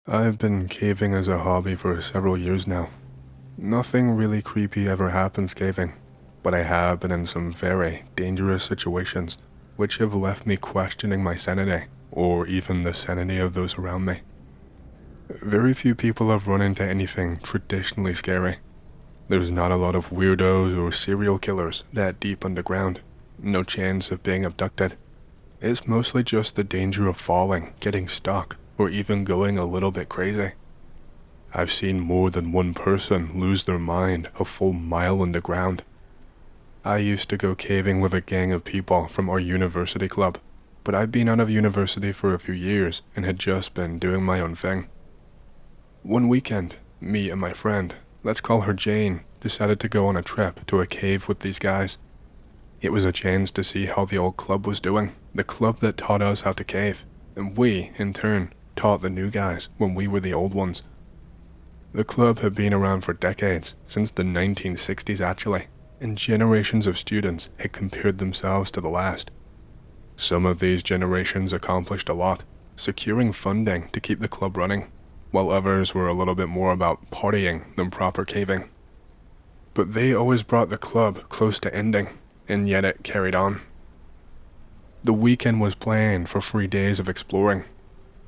I've been caving as a hobby for several years now. Nothing really creepy ever happens caving, but I have been in some very dangerous situations which have left me questioning my sanity, or even the sanity of those around me. Very few people have run into anything traditionally scary. There's not a lot of weirdos or serial killers that deep underground. No chance of being abducted. It's mostly just the danger of falling, getting stuck, or even going a little bit crazy. I've seen more than one person lose their mind a full mile underground. I used to go caving with a gang of people from our university club, but I'd been out of university for a few years and had just been doing my own thing. One weekend, me and my friend, let's call her Jane, decided to go on a trip to a cave with these guys. It was a chance to see how the old club was doing, the club that taught us how to cave, and we, in turn, taught the new guys when we were the old ones. The club had been around for decades, since the 1960s actually, and generations of students had compared themselves to the last. Some of these generations accomplished a lot, securing funding to keep the club running, while others were a little bit more about partying than proper caving. But they always brought the club close to ending, and yet it carried on. The weekend was planned for 3 days of exploring.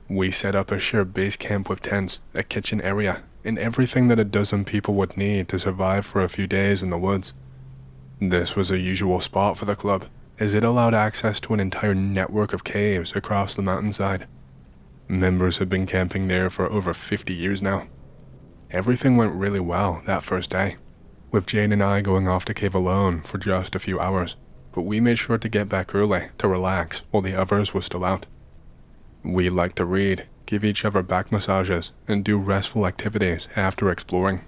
We set up a shared base camp with tents, a kitchen area, and everything that a dozen people would need to survive for a few days in the woods. This was a usual spot for the club, as it allowed access to an entire network of caves across the mountainside. Members had been camping there for over 50 years now. Everything went really well that first day, with Jane and I going off to cave alone for just a few hours, but we made sure to get back early to relax while the others were still out. We liked to read, give each other back massages, and do restful activities after exploring.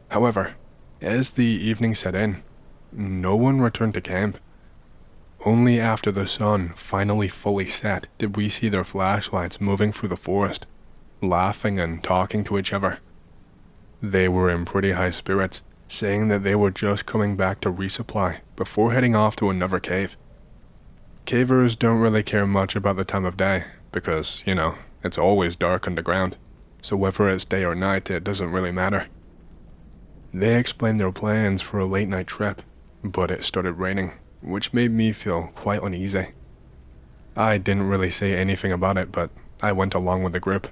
However, as the evening set in, no one returned to camp. Only after the sun finally fully set did we see their flashlights moving through the forest, laughing and talking to each other. They were in pretty high spirits, saying that they were just coming back to resupply before heading off to another cave. Cavers don't really care much about the time of day, because, it's always dark underground, so whether it's day or night, it doesn't really matter. They explained their plans for a late night trip, but it started raining, which made me feel quite uneasy. I didn't really say anything about it, but I went along with the group.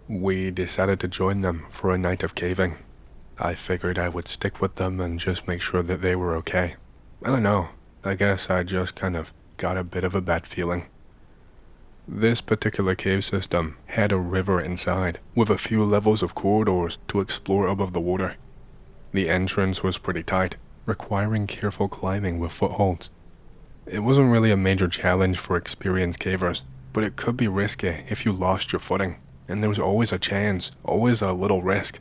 We decided to join them for a night of caving. I figured I would stick with them and just make sure that they were okay. I don't know, I guess I just kind of got a bit of a bad feeling. This particular cave system had a river inside, with a few levels of corridors to explore above the water. The entrance was pretty tight, requiring careful climbing with footholds. It wasn't really a major challenge for experienced cavers, but it could be risky if you lost your footing, and there was always a chance, always a little risk.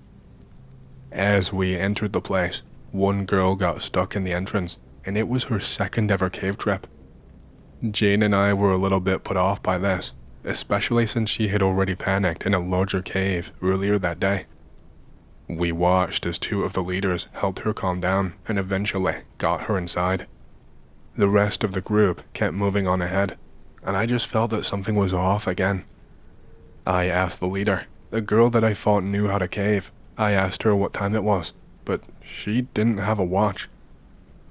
As we entered the place, one girl got stuck in the entrance, and it was her second ever cave trip. Jane and I were a little bit put off by this, especially since she had already panicked in a larger cave earlier that day. We watched as two of the leaders helped her calm down and eventually got her inside. The rest of the group kept moving on ahead, and I just felt that something was off again. I asked the leader, the girl that I thought knew how to cave. I asked her what time it was, but she didn't have a watch.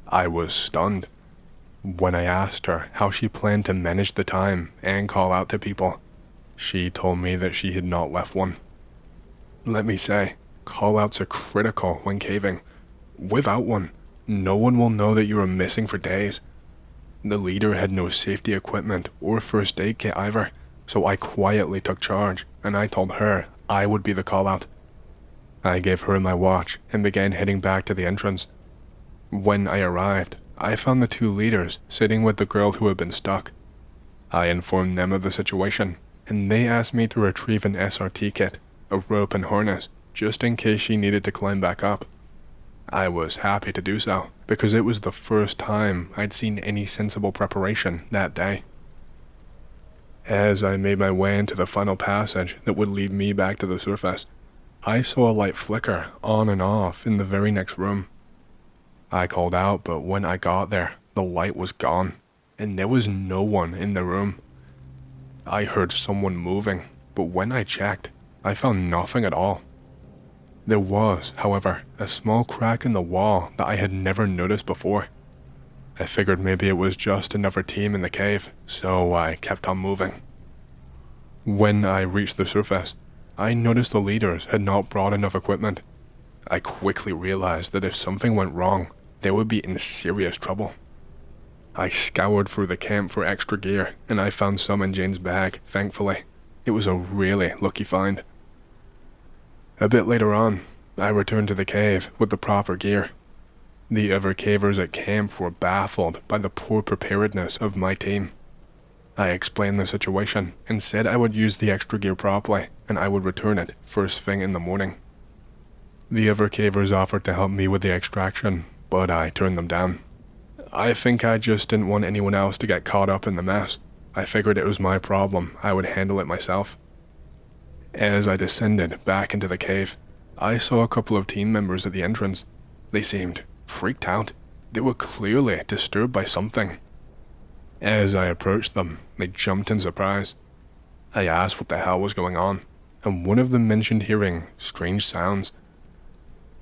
I was stunned. When I asked her how she planned to manage the time and call out to people, she told me that she had not left one. Let me say, call-outs are critical when caving. Without one, no one will know that you are missing for days. The leader had no safety equipment or first aid kit either, so I quietly took charge and I told her I would be the call-out. I gave her my watch and began heading back to the entrance. When I arrived, I found the two leaders sitting with the girl who had been stuck. I informed them of the situation, and they asked me to retrieve an SRT kit, a rope and harness, just in case she needed to climb back up. I was happy to do so, because it was the first time I'd seen any sensible preparation that day. As I made my way into the final passage that would lead me back to the surface, I saw a light flicker on and off in the very next room. I called out, but when I got there, the light was gone, and there was no one in the room. I heard someone moving, but when I checked, I found nothing at all. There was, however, a small crack in the wall that I had never noticed before. I figured maybe it was just another team in the cave, so I kept on moving. When I reached the surface, I noticed the leaders had not brought enough equipment. I quickly realized that if something went wrong, they would be in serious trouble. I scoured through the camp for extra gear, and I found some in Jane's bag, thankfully. It was a really lucky find. A bit later on, I returned to the cave with the proper gear. The other cavers at camp were baffled by the poor preparedness of my team. I explained the situation and said I would use the extra gear properly and I would return it first thing in the morning. The other cavers offered to help me with the extraction, but I turned them down. I think I just didn't want anyone else to get caught up in the mess. I figured it was my problem, I would handle it myself. As I descended back into the cave, I saw a couple of team members at the entrance. They seemed freaked out. They were clearly disturbed by something. As I approached them, they jumped in surprise. I asked what the hell was going on, and one of them mentioned hearing strange sounds.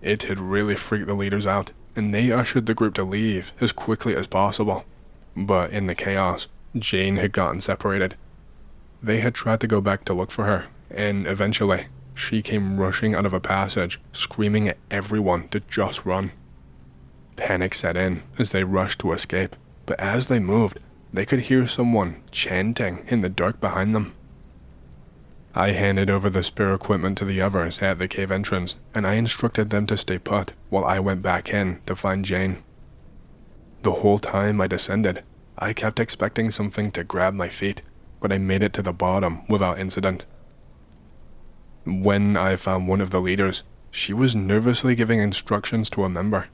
It had really freaked the leaders out, and they ushered the group to leave as quickly as possible. But in the chaos, Jane had gotten separated. They had tried to go back to look for her, and eventually, she came rushing out of a passage, screaming at everyone to just run. Panic set in as they rushed to escape, but as they moved, they could hear someone chanting in the dark behind them. I handed over the spare equipment to the others at the cave entrance, and I instructed them to stay put while I went back in to find Jane. The whole time I descended, I kept expecting something to grab my feet, but I made it to the bottom without incident. When I found one of the leaders, she was nervously giving instructions to a member.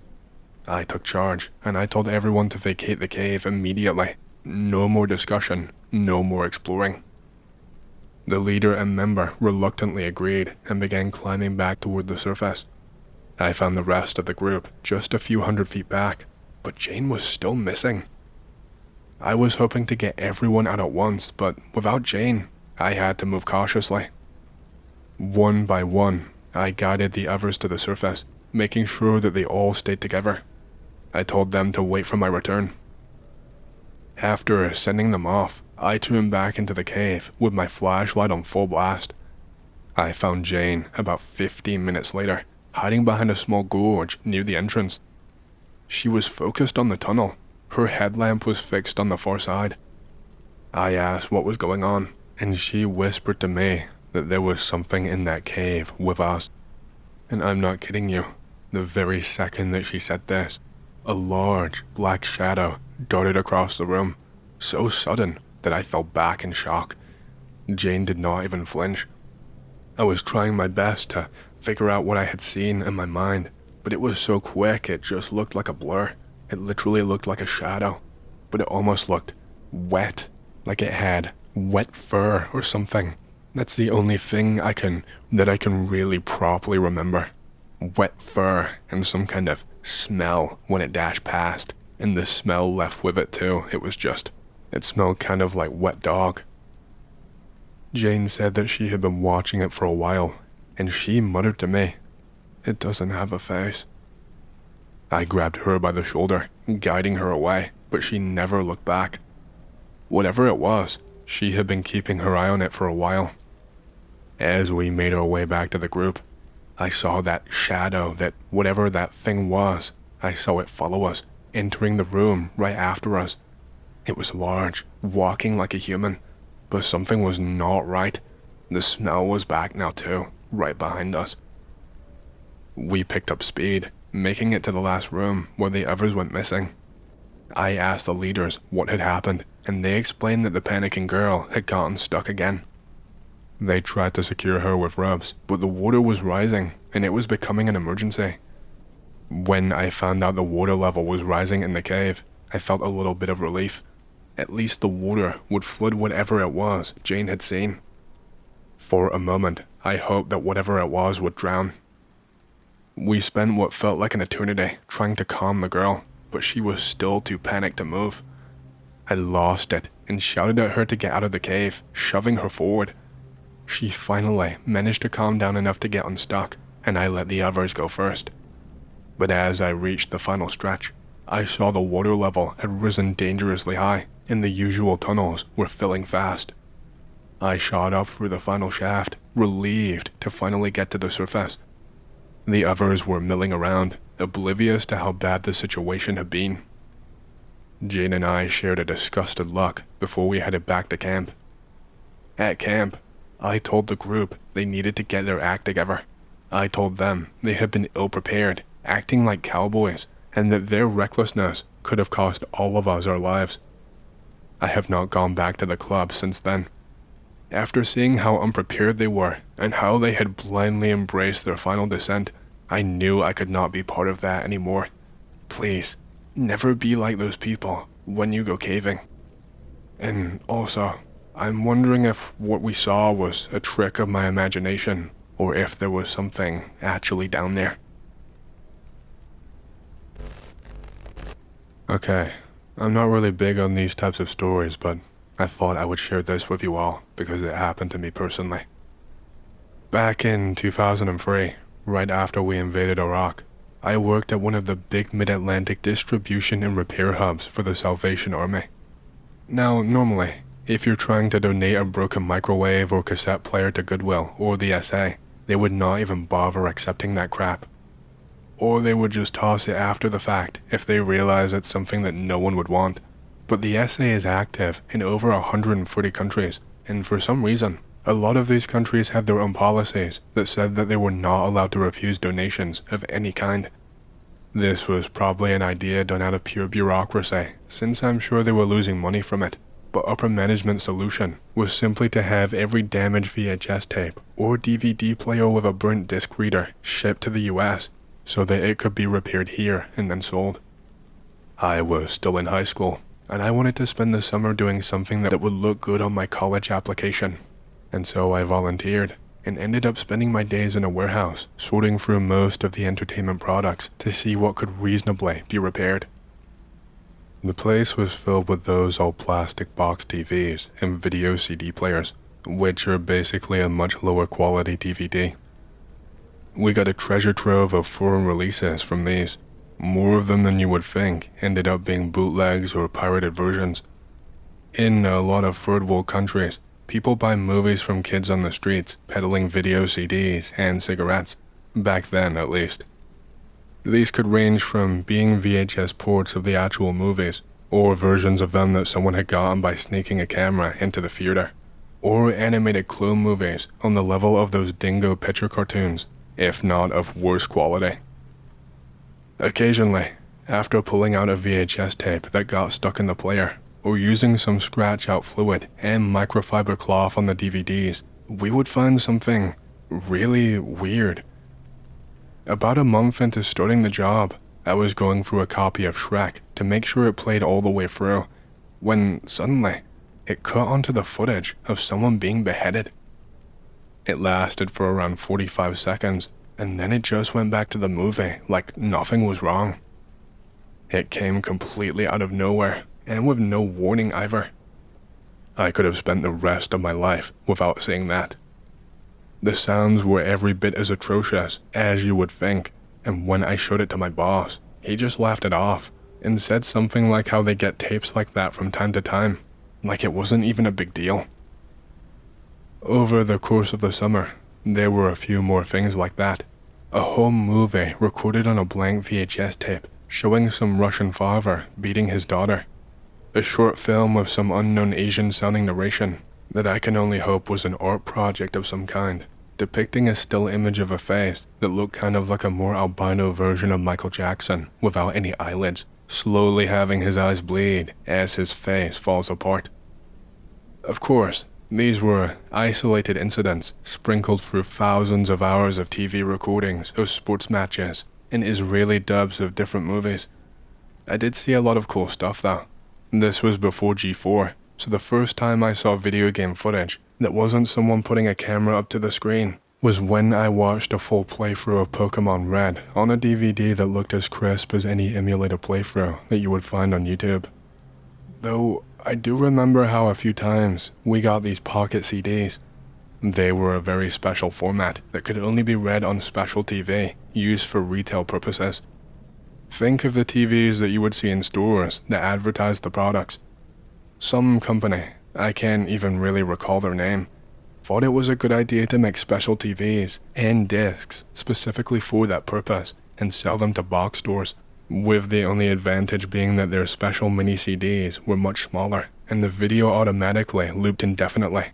I took charge, and I told everyone to vacate the cave immediately. No more discussion, no more exploring. The leader and member reluctantly agreed and began climbing back toward the surface. I found the rest of the group just a few hundred feet back, but Jane was still missing. I was hoping to get everyone out at once, but without Jane, I had to move cautiously. One by one, I guided the others to the surface, making sure that they all stayed together. I told them to wait for my return. After sending them off, I turned back into the cave with my flashlight on full blast. I found Jane about 15 minutes later, hiding behind a small gorge near the entrance. She was focused on the tunnel. Her headlamp was fixed on the far side. I asked what was going on, and she whispered to me that there was something in that cave with us. And I'm not kidding you. The very second that she said this, a large black shadow darted across the room, so sudden that I fell back in shock. Jane did not even flinch. I was trying my best to figure out what I had seen in my mind, but it was so quick it just looked like a blur. It literally looked like a shadow, but it almost looked wet, like it had wet fur or something. That's the only thing I can really properly remember. Wet fur and some kind of smell when it dashed past, and the smell left with it too. It smelled kind of like wet dog. Jane said that she had been watching it for a while, and she muttered to me, "It doesn't have a face." I grabbed her by the shoulder, guiding her away, but she never looked back. Whatever it was, she had been keeping her eye on it for a while. As we made our way back to the group, I saw that shadow, that whatever that thing was, I saw it follow us, entering the room right after us. It was large, walking like a human, but something was not right. The smell was back now too, right behind us. We picked up speed, making it to the last room where the others went missing. I asked the leaders what had happened, and they explained that the panicking girl had gotten stuck again. They tried to secure her with ropes, but the water was rising, and it was becoming an emergency. When I found out the water level was rising in the cave, I felt a little bit of relief. At least the water would flood whatever it was Jane had seen. For a moment, I hoped that whatever it was would drown. We spent what felt like an eternity trying to calm the girl, but she was still too panicked to move. I lost it and shouted at her to get out of the cave, shoving her forward. she finally managed to calm down enough to get unstuck, and I let the others go first. But as I reached the final stretch, I saw the water level had risen dangerously high, and the usual tunnels were filling fast. I shot up through the final shaft, relieved to finally get to the surface. The others were milling around, oblivious to how bad the situation had been. Jane and I shared a disgusted look before we headed back to camp. At camp, I told the group they needed to get their act together. I told them they had been ill-prepared, acting like cowboys, and that their recklessness could have cost all of us our lives. I have not gone back to the club since then. After seeing how unprepared they were and how they had blindly embraced their final descent, I knew I could not be part of that anymore. Please, never be like those people when you go caving. And also, I'm wondering if what we saw was a trick of my imagination, or if there was something actually down there. Okay, I'm not really big on these types of stories, but I thought I would share this with you all because it happened to me personally. Back in 2003, right after we invaded Iraq, I worked at one of the big mid-Atlantic distribution and repair hubs for the Salvation Army. Now, normally, if you're trying to donate a broken microwave or cassette player to Goodwill or the SA, they would not even bother accepting that crap. Or they would just toss it after the fact if they realize it's something that no one would want. But the SA is active in over 140 countries, and for some reason, a lot of these countries had their own policies that said that they were not allowed to refuse donations of any kind. This was probably an idea done out of pure bureaucracy, since I'm sure they were losing money from it, but upper management's solution was simply to have every damaged VHS tape or DVD player with a burnt disc reader shipped to the US so that it could be repaired here and then sold. I was still in high school, and I wanted to spend the summer doing something that would look good on my college application. And so I volunteered, and ended up spending my days in a warehouse, sorting through most of the entertainment products to see what could reasonably be repaired. The place was filled with those old plastic box TVs and video CD players, which are basically a much lower quality DVD. We got a treasure trove of foreign releases from these. More of them than you would think ended up being bootlegs or pirated versions. In a lot of third world countries, people buy movies from kids on the streets peddling video CDs and cigarettes, back then at least. These could range from being VHS ports of the actual movies, or versions of them that someone had gotten by sneaking a camera into the theater, or animated clone movies on the level of those dingo picture cartoons, if not of worse quality. Occasionally, after pulling out a VHS tape that got stuck in the player, or using some scratch-out fluid and microfiber cloth on the DVDs, we would find something really weird. About a month into starting the job, I was going through a copy of Shrek to make sure it played all the way through, when suddenly, it cut onto the footage of someone being beheaded. It lasted for around 45 seconds, and then it just went back to the movie like nothing was wrong. It came completely out of nowhere, and with no warning either. I could have spent the rest of my life without seeing that. The sounds were every bit as atrocious as you would think, and when I showed it to my boss, he just laughed it off, and said something like how they get tapes like that from time to time, like it wasn't even a big deal. Over the course of the summer, there were a few more things like that. A home movie recorded on a blank VHS tape showing some Russian father beating his daughter. A short film with some unknown Asian-sounding narration that I can only hope was an art project of some kind, depicting a still image of a face that looked kind of like a more albino version of Michael Jackson without any eyelids, slowly having his eyes bleed as his face falls apart. Of course, these were isolated incidents sprinkled through thousands of hours of TV recordings of sports matches and Israeli dubs of different movies. I did see a lot of cool stuff though. This was before G4, so the first time I saw video game footage that wasn't someone putting a camera up to the screen was when I watched a full playthrough of Pokemon Red on a DVD that looked as crisp as any emulator playthrough that you would find on YouTube. Though I do remember how a few times we got these pocket CDs. They were a very special format that could only be read on special TV used for retail purposes. Think of the TVs that you would see in stores that advertised the products. Some company, I can't even really recall their name, thought it was a good idea to make special TVs and discs specifically for that purpose and sell them to box stores, with the only advantage being that their special mini CDs were much smaller and the video automatically looped indefinitely.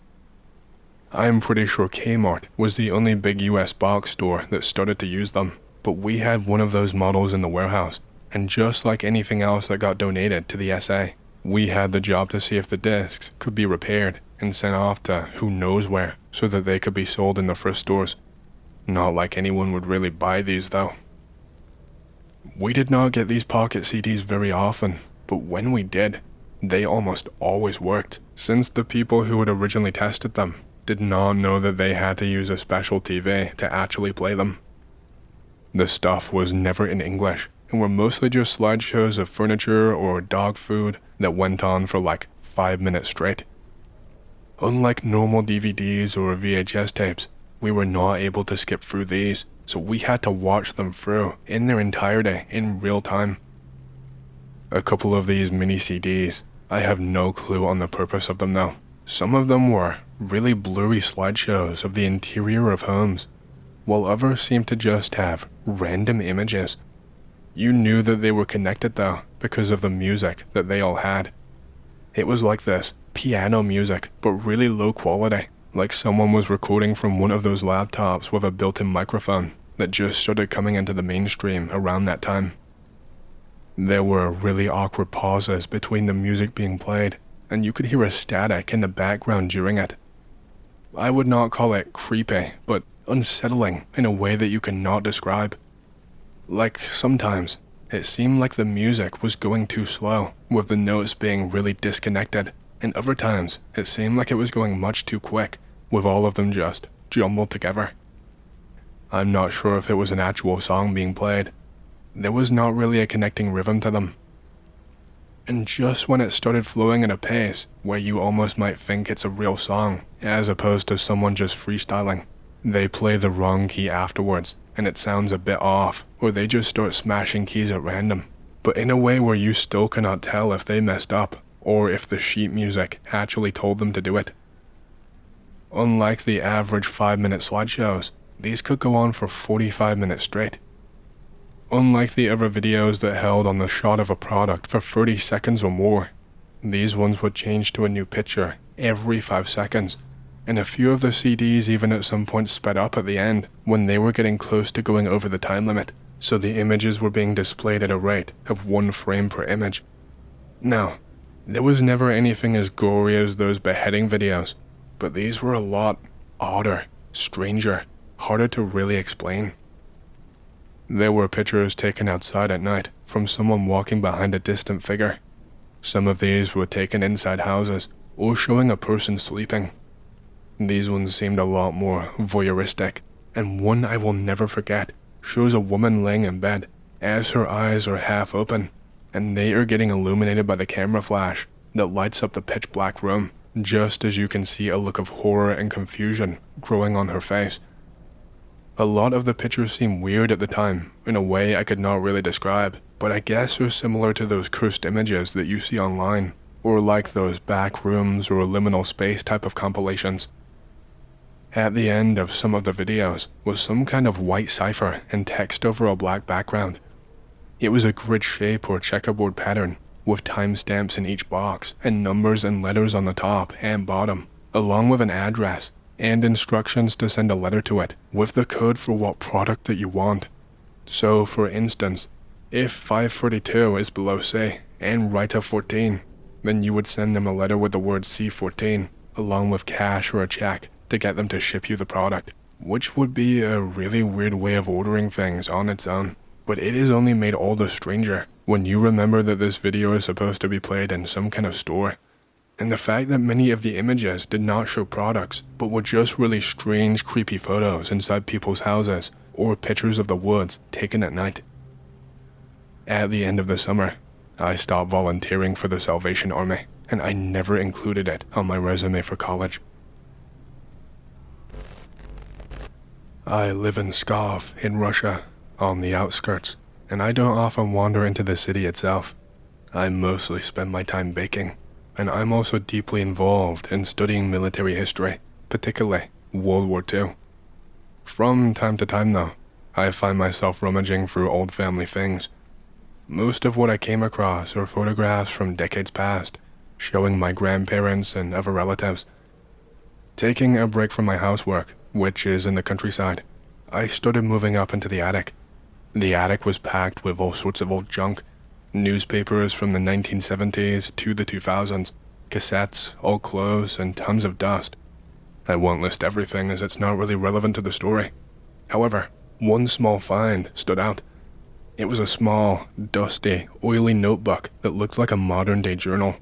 I'm pretty sure Kmart was the only big US box store that started to use them, but we had one of those models in the warehouse, and just like anything else that got donated to the SA, we had the job to see if the discs could be repaired and sent off to who knows where so that they could be sold in the thrift stores. Not like anyone would really buy these though. We did not get these pocket CDs very often, but when we did, they almost always worked, since the people who had originally tested them did not know that they had to use a special TV to actually play them. The stuff was never in English, and were mostly just slideshows of furniture or dog food that went on for like 5 minutes straight. Unlike normal DVDs or VHS tapes, we were not able to skip through these, so we had to watch them through in their entirety in real time. A couple of these mini CDs, I have no clue on the purpose of them though. Some of them were really blurry slideshows of the interior of homes, while others seemed to just have random images. You knew that they were connected though because of the music that they all had. It was like this piano music, but really low quality, like someone was recording from one of those laptops with a built-in microphone that just started coming into the mainstream around that time. There were really awkward pauses between the music being played, and you could hear a static in the background during it. I would not call it creepy, but unsettling in a way that you cannot describe. Like sometimes, it seemed like the music was going too slow, with the notes being really disconnected, and other times, it seemed like it was going much too quick, with all of them just jumbled together. I'm not sure if it was an actual song being played. There was not really a connecting rhythm to them. And just when it started flowing at a pace where you almost might think it's a real song, as opposed to someone just freestyling, they play the wrong key afterwards, and it sounds a bit off, or they just start smashing keys at random, but in a way where you still cannot tell if they messed up, or if the sheet music actually told them to do it. Unlike the average 5-minute slideshows, these could go on for 45 minutes straight. Unlike the other videos that held on the shot of a product for 30 seconds or more, these ones would change to a new picture every 5 seconds, and a few of the CDs even at some point sped up at the end when they were getting close to going over the time limit, so the images were being displayed at a rate of 1 frame per image. Now, there was never anything as gory as those beheading videos, but these were a lot odder, stranger, harder to really explain. There were pictures taken outside at night from someone walking behind a distant figure. Some of these were taken inside houses or showing a person sleeping. These ones seemed a lot more voyeuristic, and one I will never forget shows a woman laying in bed as her eyes are half open, and they are getting illuminated by the camera flash that lights up the pitch black room, just as you can see a look of horror and confusion growing on her face. A lot of the pictures seem weird at the time, in a way I could not really describe, but I guess are similar to those cursed images that you see online, or like those back rooms or liminal space type of compilations. At the end of some of the videos was some kind of white cipher and text over a black background. It was a grid shape or checkerboard pattern, with timestamps in each box and numbers and letters on the top and bottom, along with an address and instructions to send a letter to it with the code for what product that you want. So for instance, if 532 is below C and right of 14, then you would send them a letter with the word C14 along with cash or a check to get them to ship you the product, which would be a really weird way of ordering things on its own, but it is only made all the stranger when you remember that this video is supposed to be played in some kind of store. And the fact that many of the images did not show products, but were just really strange, creepy photos inside people's houses, or pictures of the woods taken at night. At the end of the summer, I stopped volunteering for the Salvation Army, and I never included it on my resume for college. I live in Pskov, in Russia, on the outskirts, and I don't often wander into the city itself. I mostly spend my time baking, and I'm also deeply involved in studying military history, particularly World War II. From time to time, though, I find myself rummaging through old family things. Most of what I came across are photographs from decades past, showing my grandparents and other relatives. Taking a break from my housework, which is in the countryside, I started moving up into the attic. The attic was packed with all sorts of old junk, newspapers from the 1970s to the 2000s, cassettes, old clothes, and tons of dust. I won't list everything as it's not really relevant to the story. However, one small find stood out. It was a small, dusty, oily notebook that looked like a modern-day journal.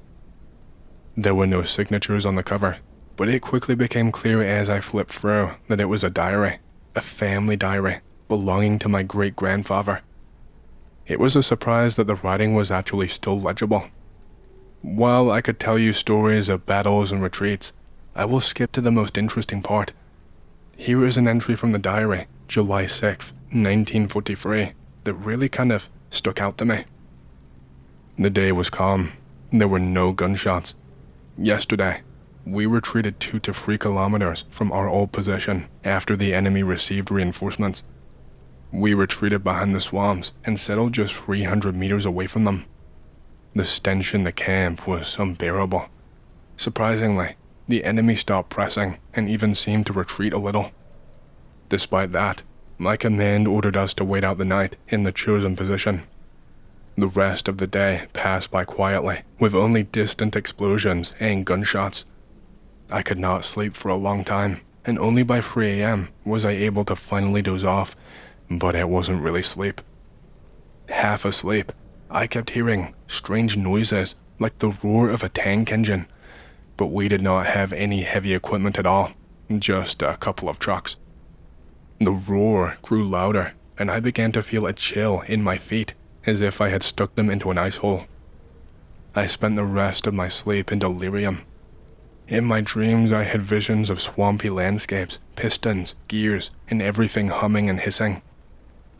There were no signatures on the cover, but it quickly became clear as I flipped through that it was a diary, a family diary, belonging to my great-grandfather. It was a surprise that the writing was actually still legible. While I could tell you stories of battles and retreats, I will skip to the most interesting part. Here is an entry from the diary, July 6th, 1943, that really kind of stuck out to me. The day was calm. There were no gunshots. Yesterday, we retreated 2 to 3 kilometers from our old position after the enemy received reinforcements. We retreated behind the swamps and settled just 300 meters away from them. The stench in the camp was unbearable. Surprisingly, the enemy stopped pressing and even seemed to retreat a little. Despite that, my command ordered us to wait out the night in the chosen position. The rest of the day passed by quietly, with only distant explosions and gunshots. I could not sleep for a long time, and only by 3 a.m. was I able to finally doze off, but it wasn't really sleep. Half asleep, I kept hearing strange noises like the roar of a tank engine, but we did not have any heavy equipment at all, just a couple of trucks. The roar grew louder, and I began to feel a chill in my feet, as if I had stuck them into an ice hole. I spent the rest of my sleep in delirium. In my dreams, I had visions of swampy landscapes, pistons, gears, and everything humming and hissing.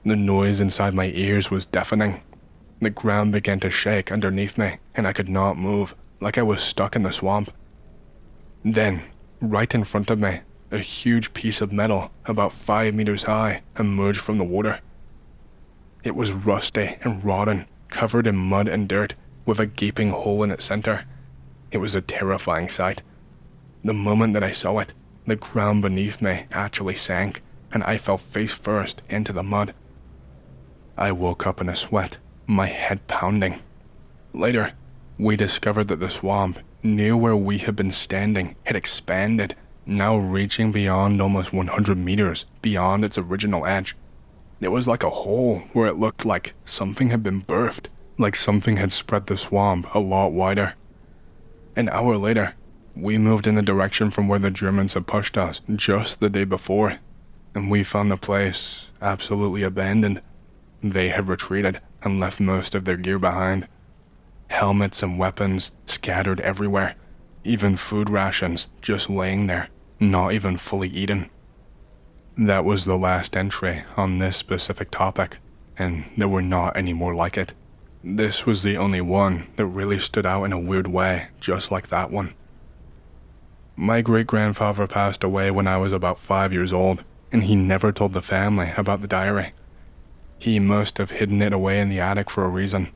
The noise inside my ears was deafening. The ground began to shake underneath me, and I could not move, like I was stuck in the swamp. Then, right in front of me, a huge piece of metal, about 5 meters high, emerged from the water. It was rusty and rotten, covered in mud and dirt, with a gaping hole in its center. It was a terrifying sight. The moment that I saw it, the ground beneath me actually sank, and I fell face first into the mud. I woke up in a sweat, my head pounding. Later, we discovered that the swamp, near where we had been standing, had expanded, now reaching beyond almost 100 meters beyond its original edge. It was like a hole where it looked like something had been birthed, like something had spread the swamp a lot wider. An hour later, we moved in the direction from where the Germans had pushed us just the day before, and we found the place absolutely abandoned. They had retreated and left most of their gear behind. Helmets and weapons scattered everywhere, even food rations just laying there, not even fully eaten. That was the last entry on this specific topic, and there were not any more like it. This was the only one that really stood out in a weird way, just like that one. My great-grandfather passed away when I was about 5 years old, and he never told the family about the diary. He must have hidden it away in the attic for a reason.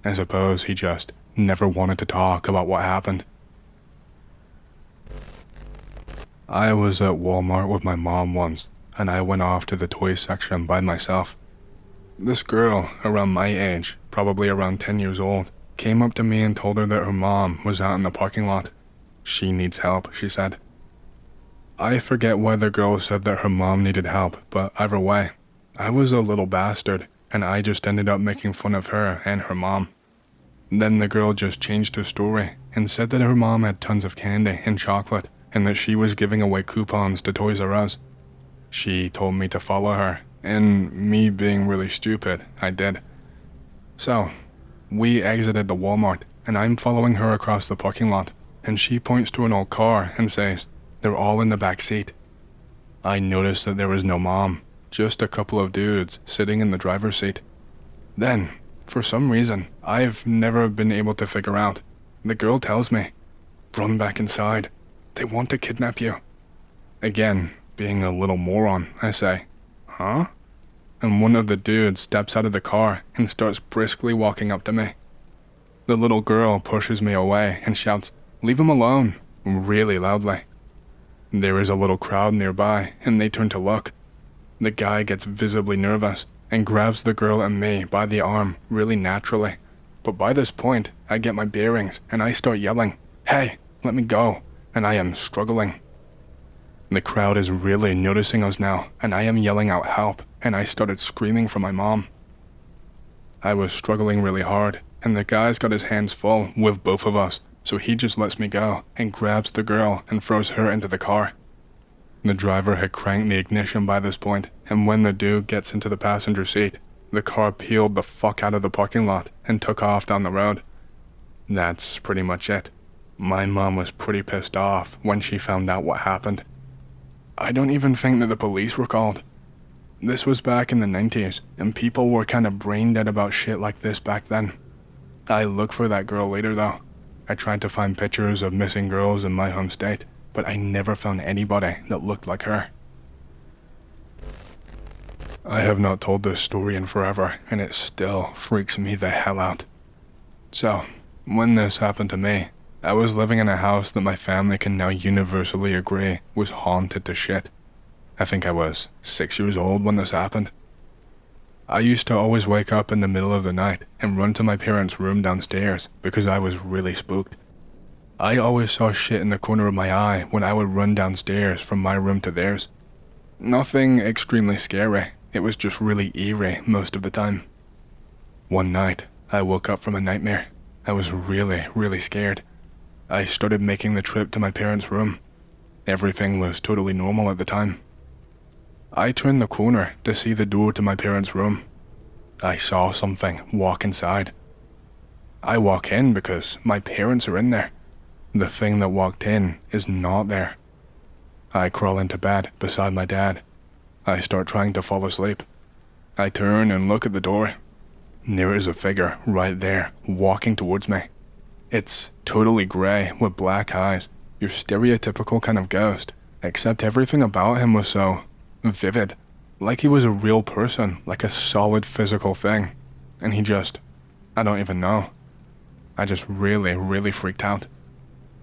I suppose he just never wanted to talk about what happened. I was at Walmart with my mom once, and I went off to the toy section by myself. This girl, around my age, probably around 10 years old, came up to me and told her that her mom was out in the parking lot. She needs help, she said. I forget why the girl said that her mom needed help, but either way, I was a little bastard, and I just ended up making fun of her and her mom. Then the girl just changed her story and said that her mom had tons of candy and chocolate, and that she was giving away coupons to Toys R Us. She told me to follow her, and me being really stupid, I did. So, we exited the Walmart, and I'm following her across the parking lot, and she points to an old car and says, "They're all in the back seat." I noticed that there was no mom, just a couple of dudes sitting in the driver's seat. Then, for some reason I've never been able to figure out, the girl tells me, "Run back inside. They want to kidnap you." Again, being a little moron, I say, "Huh?" And one of the dudes steps out of the car and starts briskly walking up to me. The little girl pushes me away and shouts, "Leave him alone," really loudly. There is a little crowd nearby, and they turn to look. The guy gets visibly nervous and grabs the girl and me by the arm really naturally. But by this point, I get my bearings and I start yelling, "Hey, let me go," and I am struggling. The crowd is really noticing us now, and I am yelling out help, and I started screaming for my mom. I was struggling really hard, and the guy's got his hands full with both of us, so he just lets me go and grabs the girl and throws her into the car. The driver had cranked the ignition by this point, and when the dude gets into the passenger seat, the car peeled the fuck out of the parking lot and took off down the road. That's pretty much it. My mom was pretty pissed off when she found out what happened. I don't even think that the police were called. This was back in the 90s, and people were kind of brain dead about shit like this back then. I looked for that girl later though. I tried to find pictures of missing girls in my home state, but I never found anybody that looked like her. I have not told this story in forever, and it still freaks me the hell out. So, when this happened to me, I was living in a house that my family can now universally agree was haunted to shit. I think I was 6 years old when this happened. I used to always wake up in the middle of the night and run to my parents' room downstairs because I was really spooked. I always saw shit in the corner of my eye when I would run downstairs from my room to theirs. Nothing extremely scary, it was just really eerie most of the time. One night, I woke up from a nightmare. I was really scared. I started making the trip to my parents' room. Everything was totally normal at the time. I turned the corner to see the door to my parents' room. I saw something walk inside. I walk in because my parents are in there. The thing that walked in is not there. I crawl into bed beside my dad. I start trying to fall asleep. I turn and look at the door. There is a figure right there, walking towards me. It's totally grey with black eyes, your stereotypical kind of ghost, except everything about him was so vivid, like he was a real person, like a solid physical thing. And he just, I don't even know. I just really freaked out.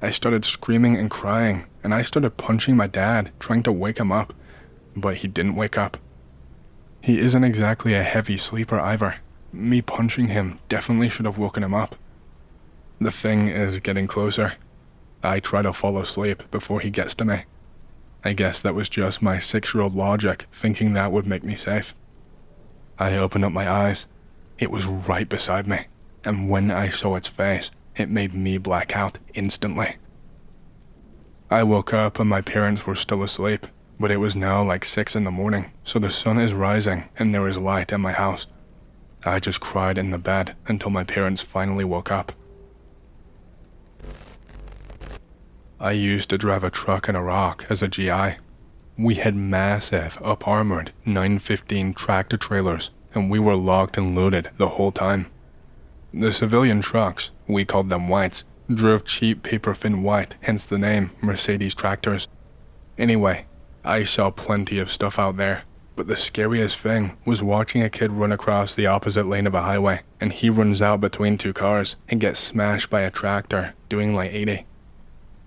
I started screaming and crying, and I started punching my dad, trying to wake him up, but he didn't wake up. He isn't exactly a heavy sleeper either. Me punching him definitely should have woken him up. The thing is getting closer. I try to fall asleep before he gets to me. I guess that was just my 6-year-old logic thinking that would make me safe. I opened up my eyes. It was right beside me, and when I saw its face, it made me black out instantly. I woke up and my parents were still asleep, but it was now like 6 in the morning, so the sun is rising and there is light in my house. I just cried in the bed until my parents finally woke up. I used to drive a truck in Iraq as a GI. We had massive, up-armored 915 tractor trailers, and we were locked and loaded the whole time. The civilian trucks, we called them whites, drove cheap paper-thin white, hence the name Mercedes tractors. Anyway, I saw plenty of stuff out there, but the scariest thing was watching a kid run across the opposite lane of a highway, and he runs out between two cars and gets smashed by a tractor, doing like 80.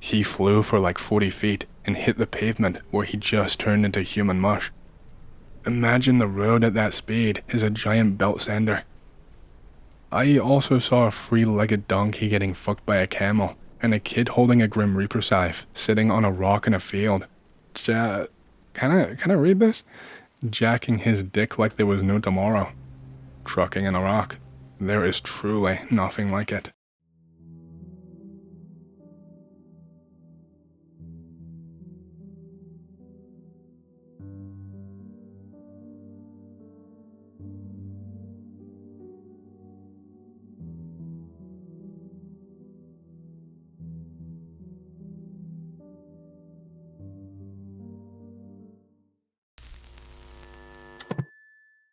He flew for like 40 feet and hit the pavement where he just turned into human mush. Imagine the road at that speed is a giant belt sander. I also saw a 3-legged donkey getting fucked by a camel and a kid holding a Grim Reaper scythe sitting on a rock in a field. Can I read this? Jacking his dick like there was no tomorrow. Trucking in Iraq. There is truly nothing like it.